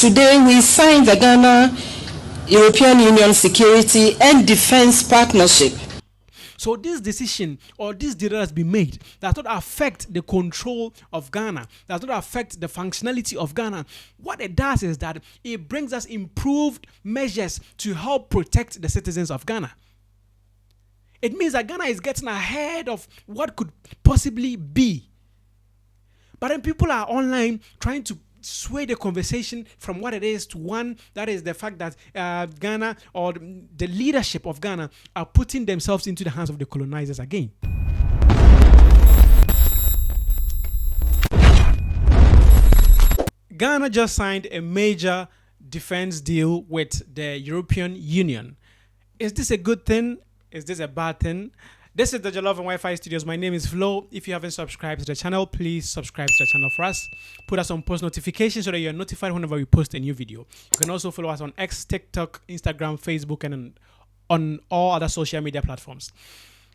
Today we signed the Ghana European Union Security and Defense Partnership. So this decision or this deal that has been made does not affect the control of Ghana, does not affect the functionality of Ghana. What it does is that it brings us improved measures to help protect the citizens of Ghana. It means that Ghana is getting ahead of what could possibly be. But then people are online trying to sway the conversation from what it is to one that is the fact that Ghana or the leadership of Ghana are putting themselves into the hands of the colonizers again. Ghana just signed a major defense deal with the European Union. Is this a good thing? Is this a bad thing? This is the Jollof and Wi-Fi Studios. My name is Flo. If you haven't subscribed to the channel, please subscribe to the channel for us. Put us on post notifications so that you're notified whenever we post a new video. You can also follow us on X, TikTok, Instagram, Facebook, and on all other social media platforms.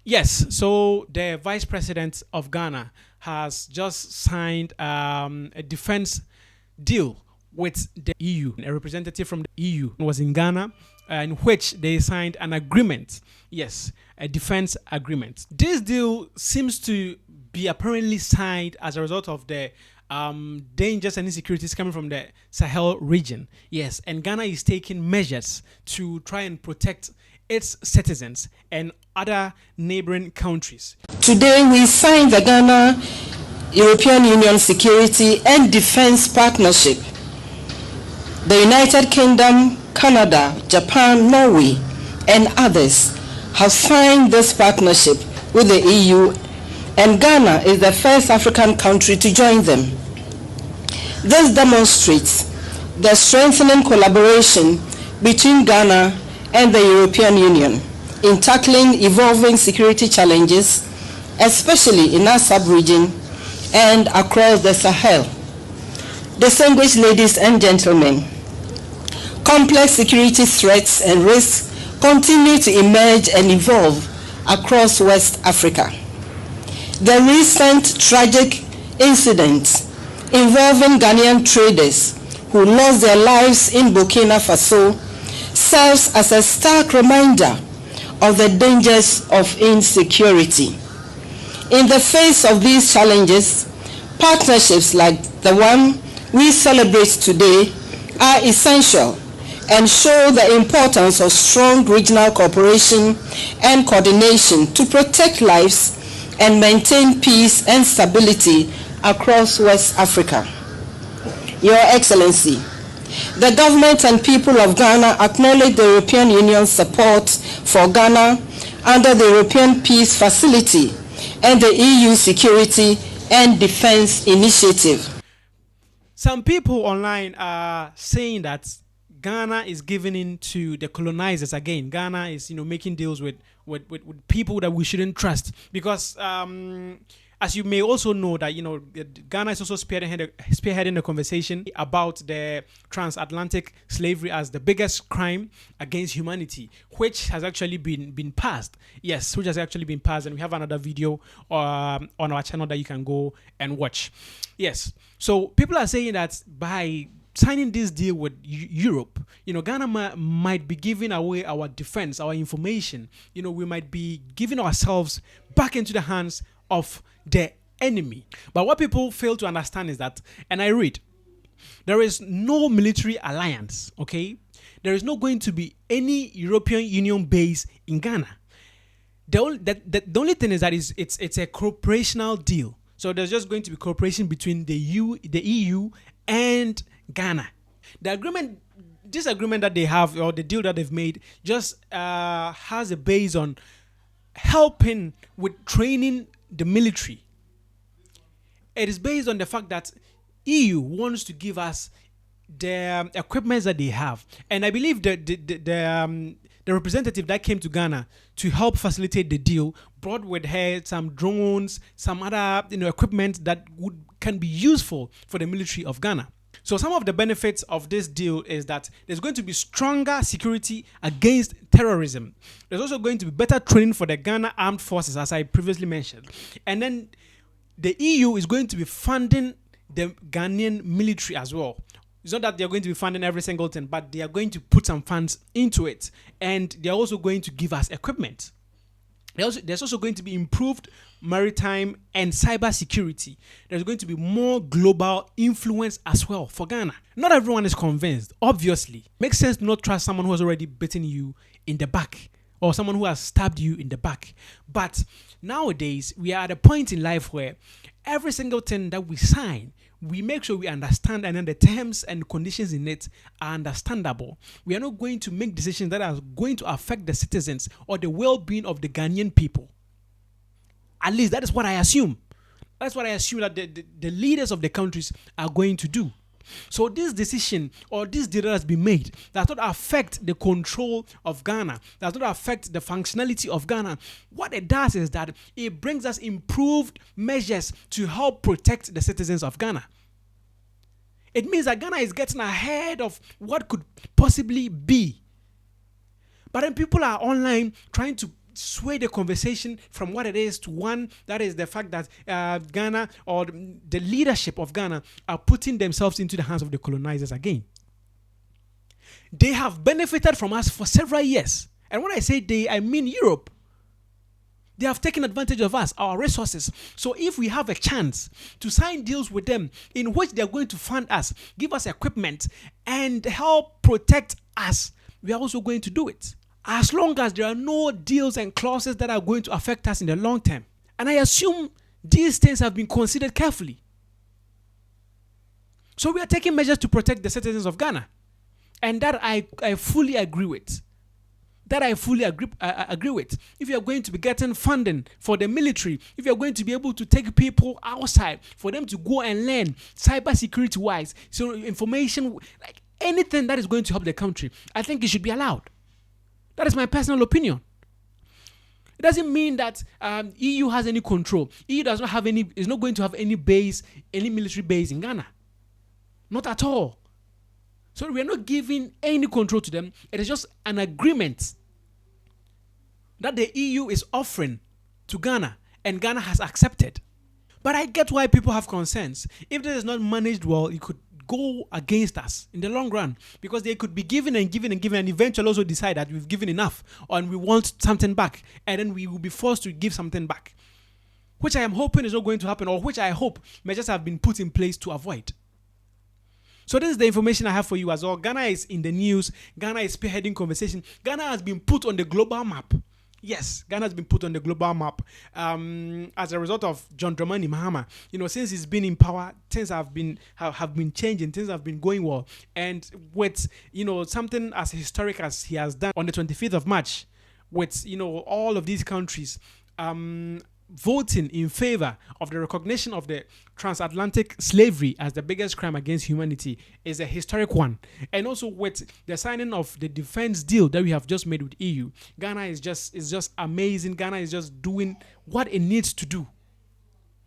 Yes, so the Vice President of Ghana has just signed a defense deal with the EU. A representative from the EU was in Ghana, in which they signed an agreement. Yes, a defense agreement. This deal seems to be apparently signed as a result of the dangers and insecurities coming from the Sahel region. Yes, and Ghana is taking measures to try and protect its citizens and other neighboring countries. Today we signed the Ghana European Union Security and Defense Partnership. The United Kingdom, Canada, Japan, Norway, and others have signed this partnership with the EU, and Ghana is the first African country to join them. This demonstrates the strengthening collaboration between Ghana and the European Union in tackling evolving security challenges, especially in our sub-region and across the Sahel. Distinguished ladies and gentlemen, complex security threats and risks continue to emerge and evolve across West Africa. The recent tragic incident involving Ghanaian traders who lost their lives in Burkina Faso serves as a stark reminder of the dangers of insecurity. In the face of these challenges, partnerships like the one we celebrate today are essential and show the importance of strong regional cooperation and coordination to protect lives and maintain peace and stability across West Africa. Your Excellency, the government and people of Ghana acknowledge the European Union's support for Ghana under the European Peace Facility and the EU Security and Defense Initiative. Some people online are saying that Ghana is giving in to the colonizers again. Ghana is, making deals with people that we shouldn't trust because, as you may also know, that Ghana is also spearheading the conversation about the transatlantic slavery as the biggest crime against humanity, which has actually been passed. Yes, which has actually been passed, and we have another video on our channel that you can go and watch. Yes, so people are saying that by signing this deal with Europe, Ghana might be giving away our defense, our information. We might be giving ourselves back into the hands of the enemy. But what people fail to understand is that, and I read, there is no military alliance, okay? There is not going to be any European Union base in Ghana. The only thing is that it's a cooperational deal. So there's just going to be cooperation between the EU and Ghana. This agreement that they have, or the deal that they've made, just has a base on helping with training the military. It is based on the fact that EU wants to give us the equipment that they have, and I believe the representative that came to Ghana to help facilitate the deal brought with her some drones, some other equipment that can be useful for the military of Ghana. So some of the benefits of this deal is that there's going to be stronger security against terrorism. There's also going to be better training for the Ghana Armed Forces, as I previously mentioned. And then the EU is going to be funding the Ghanaian military as well. It's not that they're going to be funding every single thing, but they are going to put some funds into it. And they're also going to give us equipment. There's also going to be improved maritime and cyber security. There's going to be more global influence as well for Ghana. Not everyone is convinced, obviously. Makes sense to not trust someone who has already bitten you in the back or someone who has stabbed you in the back. But nowadays, we are at a point in life where every single thing that we sign, we make sure we understand, and then the terms and conditions in it are understandable. We are not going to make decisions that are going to affect the citizens or the well-being of the Ghanaian people. At least that is what I assume. That's what I assume that the leaders of the countries are going to do. So this decision or this deal that has been made does not affect the control of Ghana, does not affect the functionality of Ghana. What it does is that it brings us improved measures to help protect the citizens of Ghana. It means that Ghana is getting ahead of what could possibly be. But then people are online trying to sway the conversation from what it is to one that is the fact that Ghana or the leadership of Ghana are putting themselves into the hands of the colonizers again. They have benefited from us for several years. And when I say they, I mean Europe. They have taken advantage of us, our resources. So if we have a chance to sign deals with them in which they are going to fund us, give us equipment, and help protect us, we are also going to do it. As long as there are no deals and clauses that are going to affect us in the long term. And I assume these things have been considered carefully. So we are taking measures to protect the citizens of Ghana. And that I fully agree with. That I fully agree with. If you are going to be getting funding for the military, if you are going to be able to take people outside for them to go and learn cyber security wise, so information, like anything that is going to help the country, I think it should be allowed. That is my personal opinion. It doesn't mean that EU has any control. EU does not have any, is not going to have any base, any military base in Ghana. Not at all. So we are not giving any control to them. It is just an agreement that the EU is offering to Ghana, and Ghana has accepted. But I get why people have concerns. If this is not managed well, it could go against us in the long run, because they could be given and given and given, and eventually also decide that we've given enough and we want something back, and then we will be forced to give something back, which I am hoping is not going to happen, or which I hope measures have been put in place to avoid. So this is the information I have for you as well. Ghana is in the news. Ghana is spearheading conversation. Ghana has been put on the global map. Yes, Ghana has been put on the global map as a result of John Dramani Mahama. You know, since he's been in power, things have been changing. Things have been going well. And with, you know, something as historic as he has done on the 25th of March, with, you know, all of these countries voting in favor of the recognition of the transatlantic slavery as the biggest crime against humanity is a historic one. And also with the signing of the defense deal that we have just made with EU, Ghana is just amazing. Ghana is just doing what it needs to do.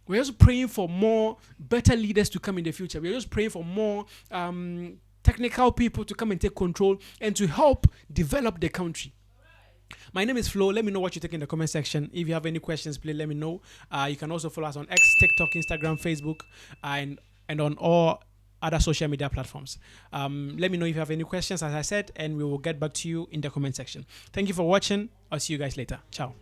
We're just praying for more better leaders to come in the future. We're just praying for more technical people to come and take control and to help develop the country. My name is Flo. Let me know what you think in the comment section. If you have any questions, please let me know. You can also follow us on X, TikTok, Instagram, Facebook, and on all other social media platforms. Let me know if you have any questions, as I said, and we will get back to you in the comment section. Thank you for watching. I'll see you guys later. Ciao.